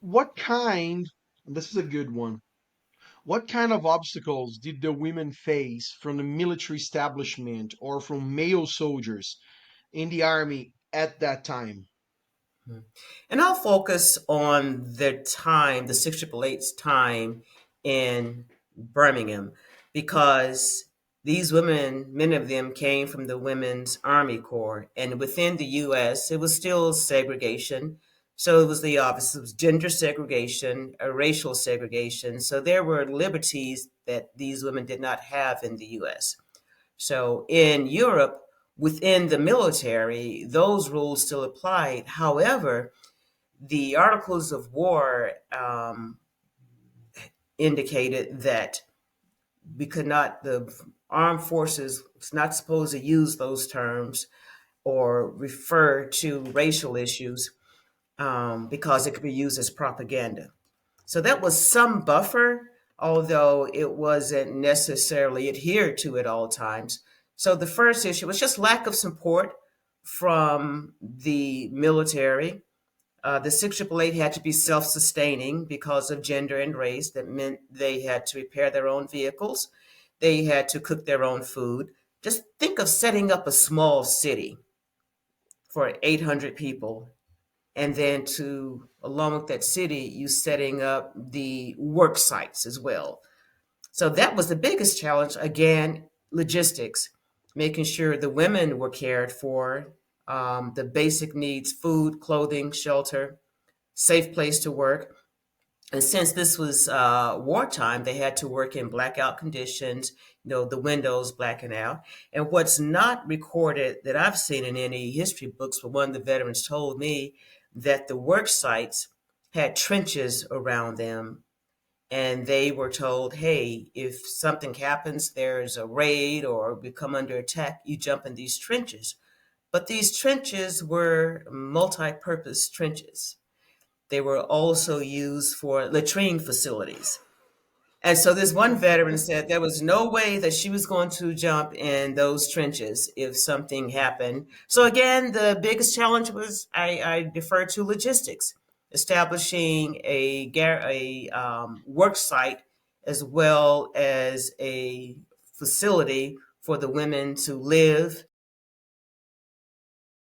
What kind, this is a good one, what kind of obstacles did the women face from the military establishment or from male soldiers in the army at that time? Mhm. And I'll focus on the time, the 6888's time in Birmingham, because these women, many of them came from the Women's Army Corps, and within the U.S., it was still segregation. So it was the opposite. It was gender segregation, racial segregation. So there were liberties that these women did not have in the U.S. So in Europe, within the military, those rules still applied. However, the Articles of War indicated that we could not, the armed forces was not supposed to use those terms or refer to racial issues because it could be used as propaganda. So that was some buffer, although it wasn't necessarily adhered to at all times. So the first issue was just lack of support from the military. The 6888 had to be self sustaining because of gender and race. That meant they had to repair their own vehicles, they had to cook their own food. Just think of setting up a small city for 800 people, and then to along with that city you setting up the work sites as well. So that was the biggest challenge, again, logistics, making sure the women were cared for, the basic needs: food, clothing, shelter, safe place to work. And since this was wartime, they had to work in blackout conditions, the windows blacking out. And what's not recorded that I've seen in any history books, but one of the veterans told me that the work sites had trenches around them. And they were told, hey, if something happens, there's a raid or we come under attack, you jump in these trenches. But these trenches were multi purpose trenches. They were also used for latrine facilities. And so this one veteran said there was no way that she was going to jump in those trenches if something happened. So again, the biggest challenge was I defer to logistics, establishing a work site as well as a facility for the women to live